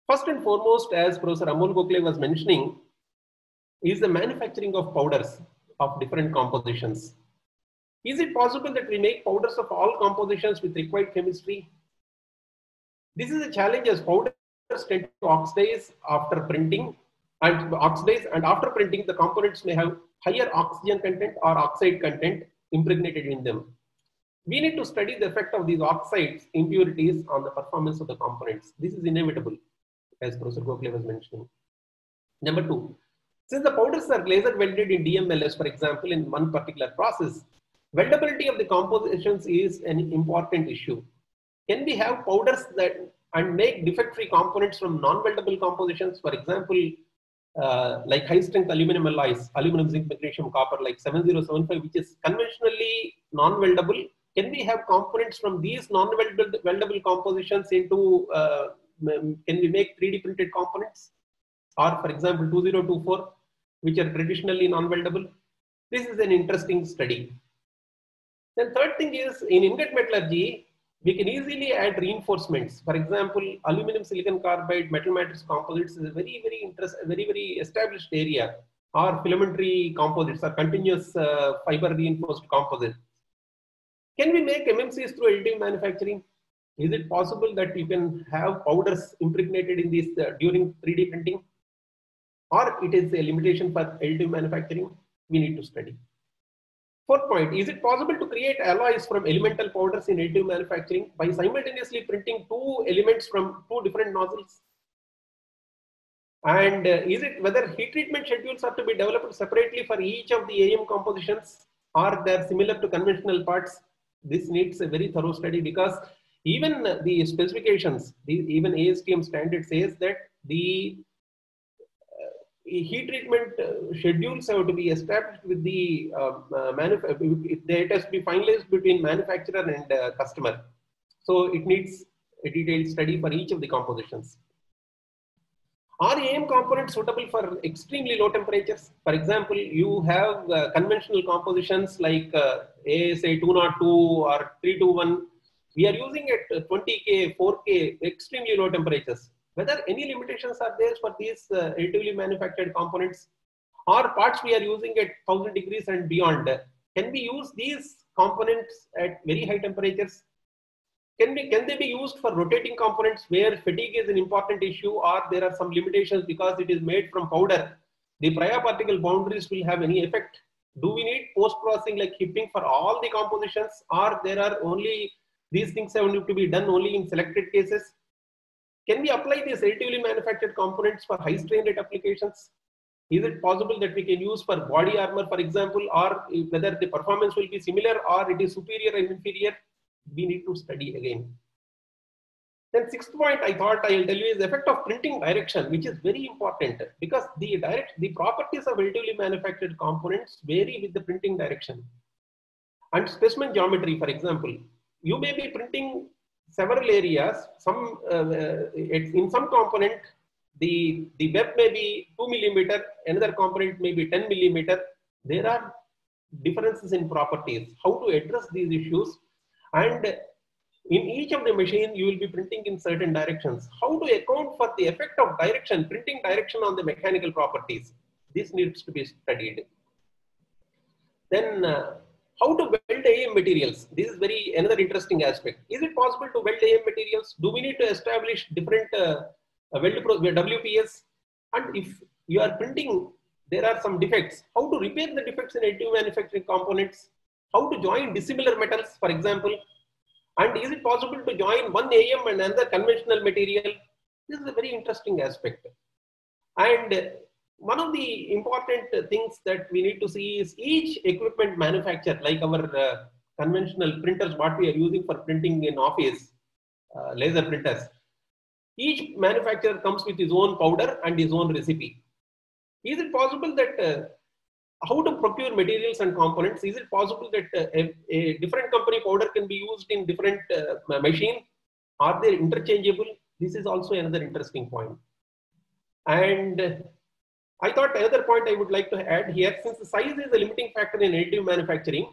First and foremost, as Professor Amol Gokhale was mentioning, is the manufacturing of powders of different compositions. Is it possible that we make powders of all compositions with required chemistry? This is a challenge, as powders tend to oxidize after printing, and after printing the components may have higher oxygen content or oxide content impregnated in them. We need to study the effect of these oxides, impurities on the performance of the components. This is inevitable, as Professor Gokhale was mentioning. Number two, since the powders are laser welded in DMLS, for example, in one particular process, weldability of the compositions is an important issue. Can we have powders that and make defect-free components from non-weldable compositions? For example, like high strength aluminum alloys, aluminum, zinc, magnesium, copper, like 7075, which is conventionally non-weldable. Can we have components from these non-weldable compositions into, can we make 3D printed components? Or for example, 2024, which are traditionally non-weldable. This is an interesting study. Then third thing is, in ingot metallurgy, we can easily add reinforcements. For example, aluminum silicon carbide metal matrix composites is a very established area, or filamentary composites, or continuous fiber reinforced composites. Can we make MMCs through additive manufacturing? Is it possible that you can have powders impregnated in these during 3D printing? Or it is a limitation for additive manufacturing? We need to study. Fourth point, is it possible to create alloys from elemental powders in additive manufacturing by simultaneously printing two elements from two different nozzles? And is it whether heat treatment schedules are to be developed separately for each of the AM compositions, or they're similar to conventional parts? This needs a very thorough study, because even the specifications, even ASTM standard says that the heat treatment schedules have to be established with the it has to be finalized between manufacturer and customer. So it needs a detailed study for each of the compositions. Are AM components suitable for extremely low temperatures? For example, you have conventional compositions like ASA 202 or 321. We are using at 20K, 4K, extremely low temperatures. Whether any limitations are there for these additively manufactured components, or parts we are using at 1000 degrees and beyond? Can we use these components at very high temperatures? Can they be used for rotating components where fatigue is an important issue, or there are some limitations because it is made from powder? The prior particle boundaries will have any effect? Do we need post-processing like hipping for all the compositions, or there are only these things have to be done only in selected cases? Can we apply these additively manufactured components for high strain rate applications? Is it possible that we can use for body armor, for example, or whether the performance will be similar or it is superior and inferior? We need to study again. Then sixth point I thought I will tell you is the effect of printing direction, which is very important, because the properties of additively manufactured components vary with the printing direction. And specimen geometry, for example, you may be printing several areas. In some component, the web may be 2 millimeter, another component may be 10 millimeter. There are differences in properties. How to address these issues? And in each of the machine, you will be printing in certain directions. How to account for the effect of direction, printing direction on the mechanical properties? This needs to be studied. Then how to weld AM materials? This is another interesting aspect. Is it possible to weld AM materials? Do we need to establish different WPS? And if you are printing, there are some defects. How to repair the defects in additive manufacturing components? How to join dissimilar metals, for example? And is it possible to join one AM and another conventional material? This is a very interesting aspect. And one of the important things that we need to see is each equipment manufacturer, like our conventional printers, what we are using for printing in office, laser printers. Each manufacturer comes with his own powder and his own recipe. Is it possible that how to procure materials and components? Is it possible that a different company powder can be used in different machine? Are they interchangeable? This is also another interesting point. And I thought another point I would like to add here, since the size is a limiting factor in additive manufacturing,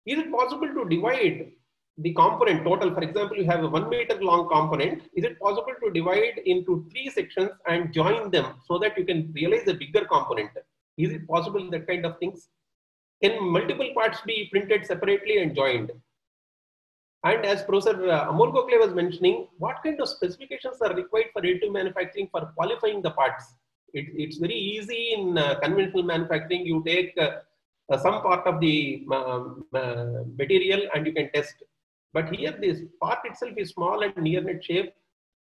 is it possible to divide the component total? For example, you have a 1 meter long component. Is it possible to divide into 3 sections and join them so that you can realize a bigger component? Is it possible, that kind of things? Can multiple parts be printed separately and joined? And as Professor Amol Gokhale was mentioning, what kind of specifications are required for additive manufacturing for qualifying the parts? It's very easy in conventional manufacturing. You take some part of the material and you can test. But here this part itself is small and near net shape.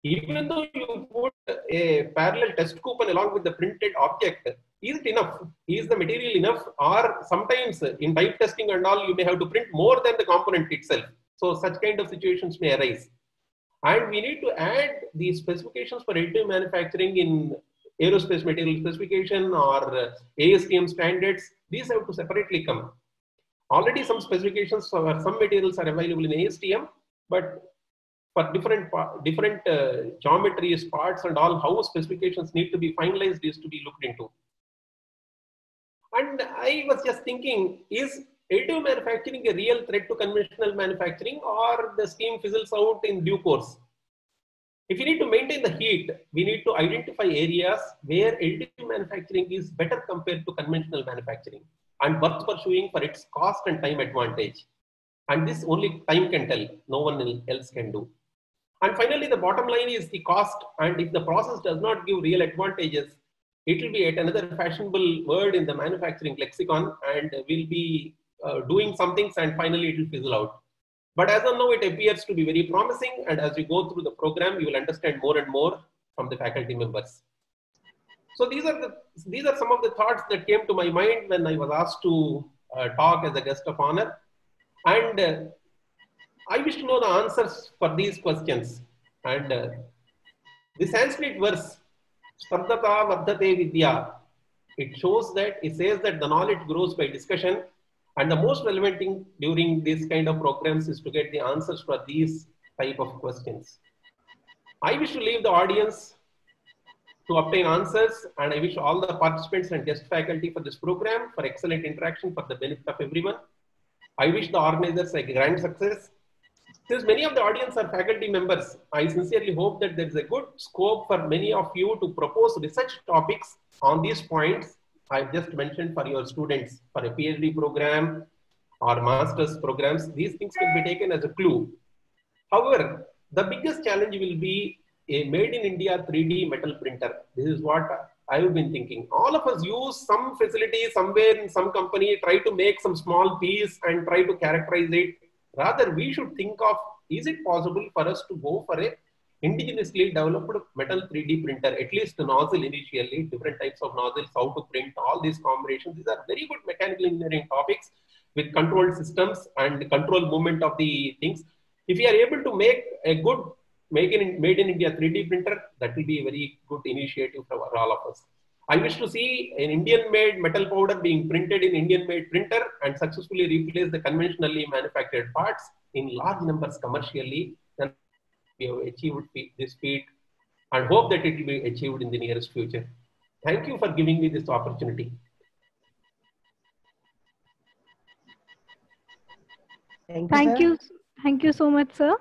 Even though you put a parallel test coupon along with the printed object, is it enough? Is the material enough? Or sometimes in type testing and all, you may have to print more than the component itself. So such kind of situations may arise. And we need to add the specifications for additive manufacturing in aerospace material specification or ASTM standards, these have to separately come. Already some specifications for some materials are available in ASTM, but for different geometries, parts and all, how specifications need to be finalized is to be looked into. And I was just thinking, is additive manufacturing a real threat to conventional manufacturing, or the steam fizzles out in due course? If you need to maintain the heat, we need to identify areas where additive manufacturing is better compared to conventional manufacturing and worth pursuing for its cost and time advantage. And this only time can tell, no one else can do. And finally, the bottom line is the cost. And if the process does not give real advantages, it will be at another fashionable word in the manufacturing lexicon, and will be doing some things and finally it will fizzle out. But as of now, it appears to be very promising. And as you go through the program, you will understand more and more from the faculty members. So these are some of the thoughts that came to my mind when I was asked to talk as a guest of honor. And I wish to know the answers for these questions. And the Sanskrit verse, Spardhata Vardhate Vidya, it shows that, it says that the knowledge grows by discussion. And the most relevant thing during this kind of programs is to get the answers for these type of questions. I wish to leave the audience to obtain answers, and I wish all the participants and guest faculty for this program for excellent interaction for the benefit of everyone. I wish the organizers a grand success. Since many of the audience are faculty members, I sincerely hope that there is a good scope for many of you to propose research topics on these points I've just mentioned for your students for a PhD program or master's programs. These things can be taken as a clue. However, the biggest challenge will be a made in India 3D metal printer. This is what I've been thinking. All of us use some facility somewhere in some company, try to make some small piece and try to characterize it. Rather, we should think of, is it possible for us to go for a indigenously developed metal 3D printer, at least the nozzle initially, different types of nozzles, how to print, all these combinations. These are very good mechanical engineering topics with controlled systems and control movement of the things. If you are able to make a good made in India 3D printer, that will be a very good initiative for all of us. I wish to see an Indian-made metal powder being printed in Indian-made printer and successfully replace the conventionally manufactured parts in large numbers commercially. Then we have achieved this feat and hope that it will be achieved in the nearest future. Thank you for giving me this opportunity. Thank you so much, sir.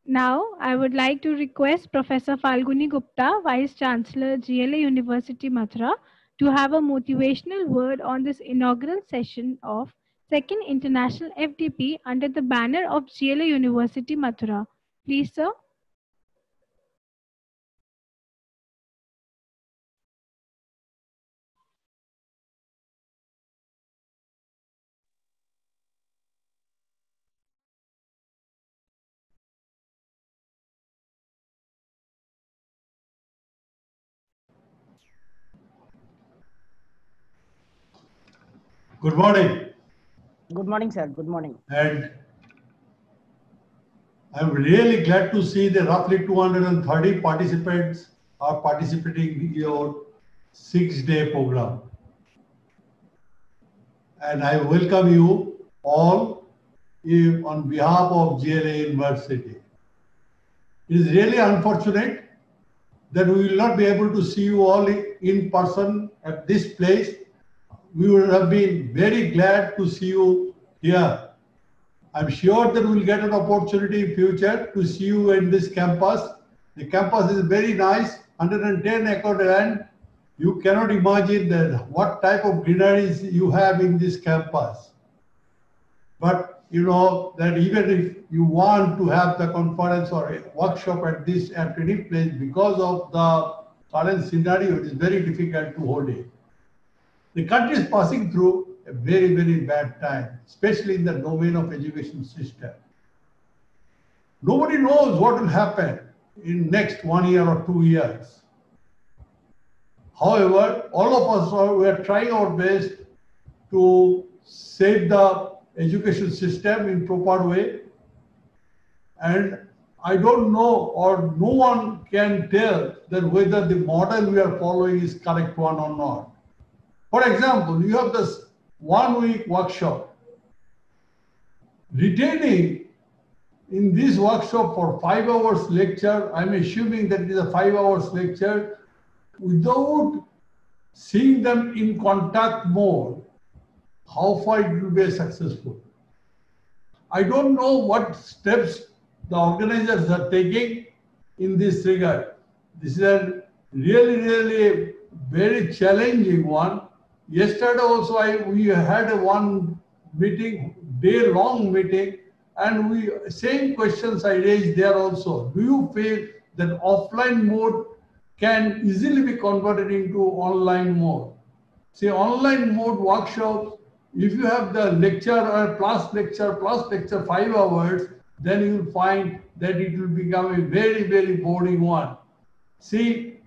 Now, I would like to request Professor Falguni Gupta, Vice Chancellor, GLA University, Mathura, to have a motivational word on this inaugural session of Second International FDP under the banner of GLA University, Mathura. Please, sir. Good morning. Good morning, sir. Good morning. And I'm really glad to see that roughly 230 participants are participating in your 6-day program. And I welcome you all on behalf of GLA University. It is really unfortunate that we will not be able to see you all in person at this place. We would have been very glad to see you here. I'm sure that we'll get an opportunity in future to see you in this campus. The campus is very nice, 110-acre land. You cannot imagine that what type of greeneries you have in this campus. But you know that even if you want to have the conference or a workshop at any place, because of the current scenario, it is very difficult to hold it. The country is passing through a very, very bad time, especially in the domain of education system. Nobody knows what will happen in next 1 year or 2 years. However, all of us we are trying our best to save the education system in proper way. And I don't know, or no one can tell that whether the model we are following is correct one or not. For example, you have this 1 week workshop. Retaining in this workshop for 5 hours lecture, I'm assuming that it is a 5 hours lecture, without seeing them in contact mode, how far it will be successful. I don't know what steps the organizers are taking in this regard. This is a really very challenging one. Yesterday also we had one meeting, day-long meeting, and same questions I raised there also. Do you feel that offline mode can easily be converted into online mode? See, online mode workshops, if you have the lecture or plus lecture 5 hours, then you will find that it will become a very boring one. See,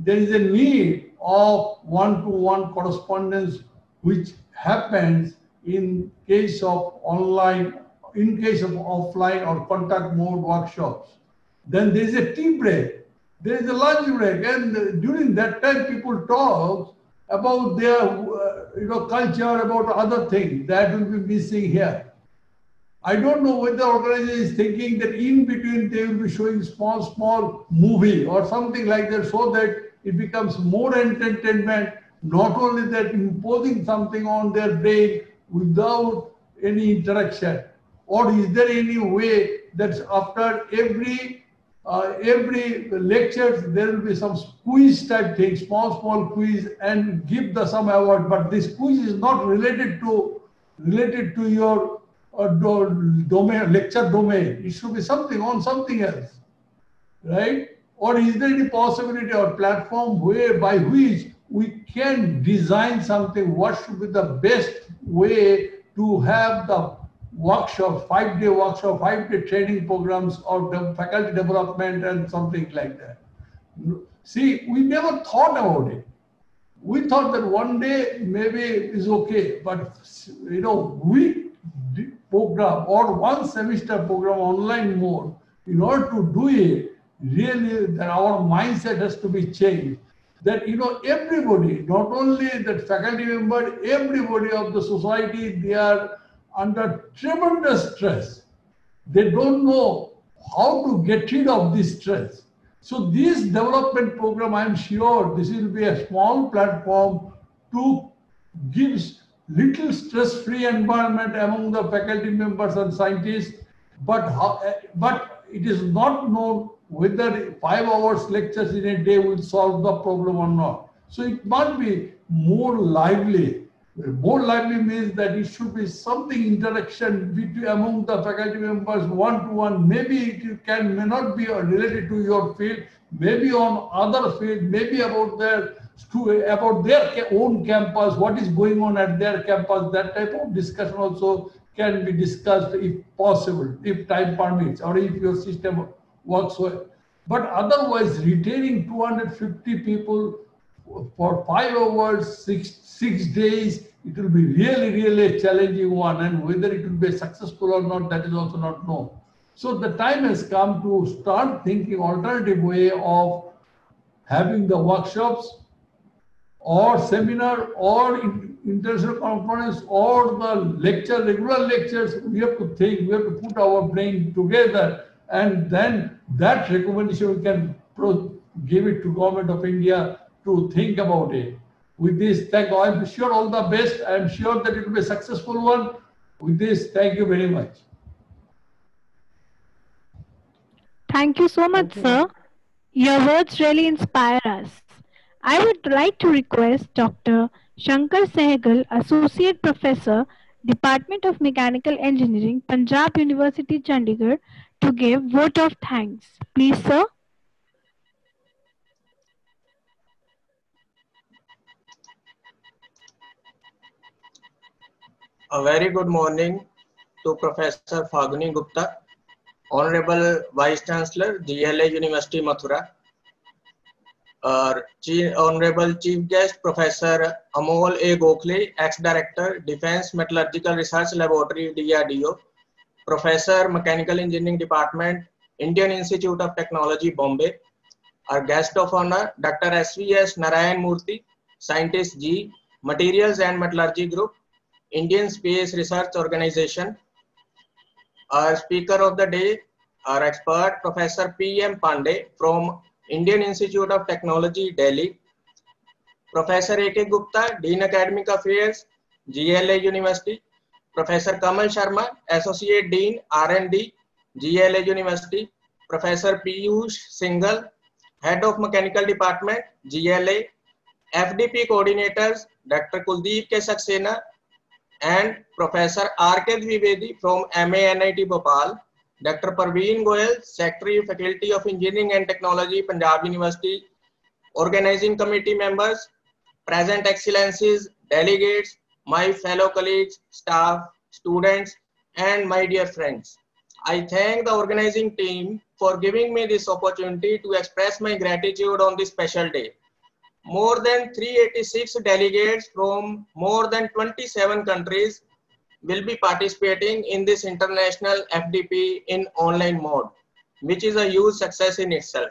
there is a need of one-to-one correspondence which happens in case of online, in case of offline or contact mode workshops. Then there is a tea break, there is a lunch break, and during that time people talk about their culture, about other things that will be missing here. I don't know whether the organizer is thinking that in between they will be showing small movie or something like that, so that it becomes more entertainment, not only that imposing something on their brain without any interaction. Or is there any way that after every lecture there will be some quiz type thing, small quiz, and give some award, but this quiz is not related to your domain, lecture domain. It should be something on something else, right? Or is there any possibility or platform by which we can design something? What should be the best way to have the workshop, 5-day workshop, 5-day training programs, or the faculty development and something like that? See, we never thought about it. We thought that one day maybe is okay, but week program or one semester program online mode, in order to do it, really that our mindset has to be changed. That everybody, not only that faculty member, everybody of the society, they are under tremendous stress. They don't know how to get rid of this stress. So this development program, I'm sure this will be a small platform to give little stress-free environment among the faculty members and scientists, but it is not known whether 5 hours lectures in a day will solve the problem or not. So it must be more lively. More lively means that it should be something interaction between among the faculty members, one-to-one. Maybe it may not be related to your field, maybe on other field, maybe about their own campus, what is going on at their campus. That type of discussion also can be discussed if possible, if time permits, or if your system works well. But otherwise, retaining 250 people for 5 hours, six days, it will be really a challenging one, and whether it will be successful or not, that is also not known. So the time has come to start thinking alternative way of having the workshops or seminar or international conference or the regular lectures. We have to think, we have to put our brain together, and then that recommendation we can give it to Government of India to think about it. With this, I'm sure all the best. I'm sure that it will be a successful one. With this, thank you very much. Thank you so much, sir. Your words really inspire us. I would like to request Dr. Shankar Sehgal, Associate Professor, Department of Mechanical Engineering, Punjab University, Chandigarh, to give vote of thanks. Please, sir. A very good morning to Professor Falguni Gupta, Honorable Vice Chancellor, GLA University, Mathura, Honorable Chief Guest, Professor Amol A. Gokhale, Ex-Director, Defense Metallurgical Research Laboratory, DRDO, Professor, Mechanical Engineering Department, Indian Institute of Technology, Bombay. Our guest of honor, Dr. SVS Narayan Murthy, Scientist G, Materials and Metallurgy Group, Indian Space Research Organization. Our speaker of the day, our expert, Professor P.M. Pandey from Indian Institute of Technology, Delhi. Professor A.K. Gupta, Dean Academic Affairs, GLA University. Professor Kamal Sharma, Associate Dean, R&D, GLA University. Professor Piyush Singhal, Head of Mechanical Department, GLA. FDP Coordinators, Dr. Kuldeep K. Saxena and Professor R.K. Dwivedi from MANIT Bhopal. Dr. Parveen Goyal, Secretary, Faculty of Engineering and Technology, Punjab University. Organizing Committee members, present excellencies, delegates, my fellow colleagues, staff, students, and my dear friends. I thank the organizing team for giving me this opportunity to express my gratitude on this special day. More than 386 delegates from more than 27 countries will be participating in this international FDP in online mode, which is a huge success in itself.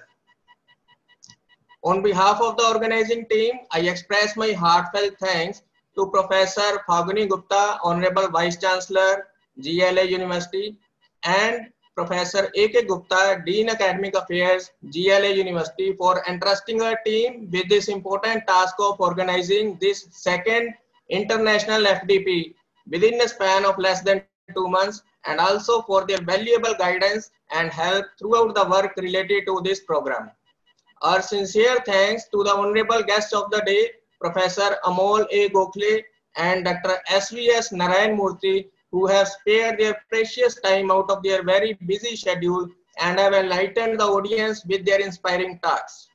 On behalf of the organizing team, I express my heartfelt thanks to Professor Falguni Gupta, Honorable Vice Chancellor, GLA University, and Professor A.K. Gupta, Dean Academic Affairs, GLA University, for entrusting our team with this important task of organizing this second international FDP within a span of less than 2 months, and also for their valuable guidance and help throughout the work related to this program. Our sincere thanks to the honorable guests of the day, Professor Amol A. Gokhale and Dr. SVS Narayan Murthy, who have spared their precious time out of their very busy schedule and have enlightened the audience with their inspiring talks.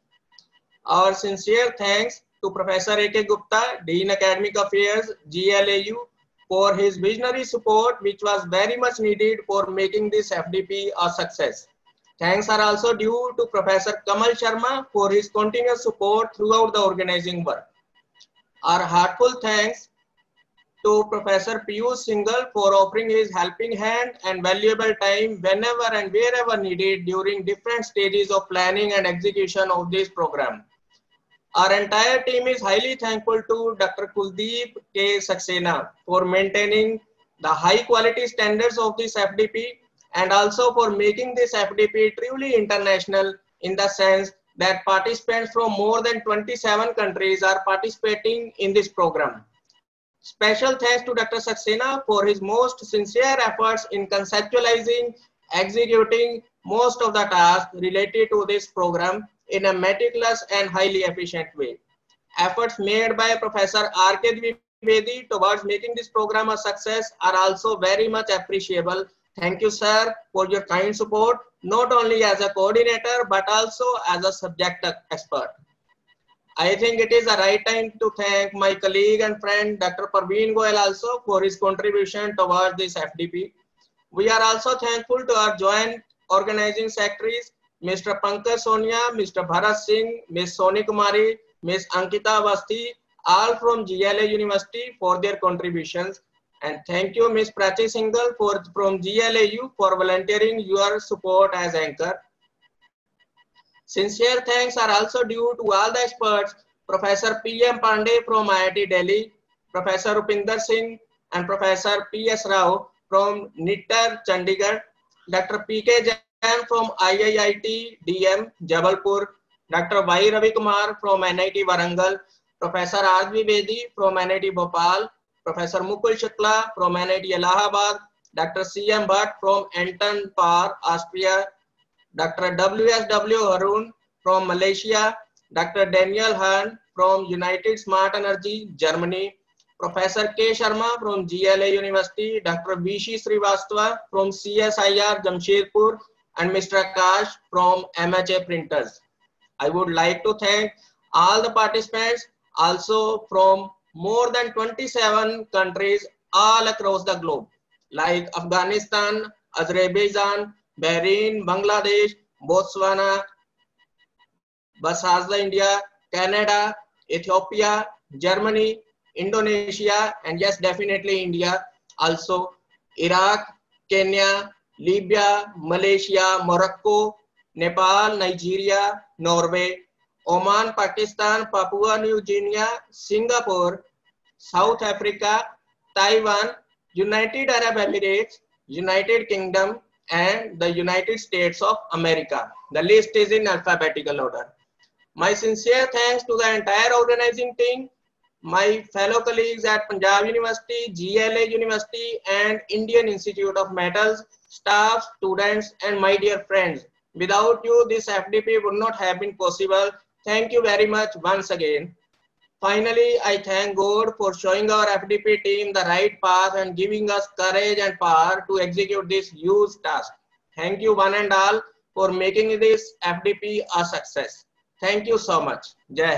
Our sincere thanks to Professor A.K. Gupta, Dean Academic Affairs, GLAU, for his visionary support, which was very much needed for making this FDP a success. Thanks are also due to Professor Kamal Sharma for his continuous support throughout the organizing work. Our heartfelt thanks to Professor Piyush Singhal for offering his helping hand and valuable time whenever and wherever needed during different stages of planning and execution of this program. Our entire team is highly thankful to Dr. Kuldeep K. Saxena for maintaining the high quality standards of this FDP and also for making this FDP truly international in the sense that participants from more than 27 countries are participating in this program. Special thanks to Dr. Saxena for his most sincere efforts in conceptualizing, executing most of the tasks related to this program in a meticulous and highly efficient way. Efforts made by Professor R.K. Dwivedi towards making this program a success are also very much appreciable. Thank you, sir, for your kind support, not only as a coordinator, but also as a subject expert. I think it is the right time to thank my colleague and friend, Dr. Parveen Goyal, also for his contribution towards this FDP. We are also thankful to our joint organizing secretaries, Mr. Pankaj Sonia, Mr. Bharat Singh, Ms. Soni Kumari, Ms. Ankita Avasthi, all from GLA University for their contributions. And thank you, Ms. Prachi Singhal from GLAU for volunteering your support as anchor. Sincere thanks are also due to all the experts, Professor P.M. Pandey from IIT Delhi, Professor Rupinder Singh and Professor P.S. Rao from NITTER Chandigarh, Dr. P.K. Jain from IIIT DM Jabalpur, Dr. Y. Ravi Kumar from NIT Warangal, Professor R. Dwivedi from NIT Bhopal, Professor Mukul Shukla from NIT Allahabad, Dr. C.M. Bhatt from Anton Par, Austria, Dr. W.S.W. Harun from Malaysia, Dr. Daniel Han from United Smart Energy, Germany, Professor K. Sharma from GLA University, Dr. V.C. Srivastava from CSIR Jamshedpur, and Mr. Akash from MHA Printers. I would like to thank all the participants also from more than 27 countries all across the globe, like Afghanistan, Azerbaijan, Bahrain, Bangladesh, Botswana, Basazla, India, Canada, Ethiopia, Germany, Indonesia, and yes, definitely India, also Iraq, Kenya, Libya, Malaysia, Morocco, Nepal, Nigeria, Norway, Oman, Pakistan, Papua New Guinea, Singapore, South Africa, Taiwan, United Arab Emirates, United Kingdom, and the United States of America. The list is in alphabetical order. My sincere thanks to the entire organizing team, my fellow colleagues at Punjab University, GLA University, and Indian Institute of Metals, staff, students, and my dear friends. Without you, this FDP would not have been possible. Thank you very much once again. Finally, I thank God for showing our FDP team the right path and giving us courage and power to execute this huge task. Thank you one and all for making this FDP a success. Thank you so much. Jai Hind.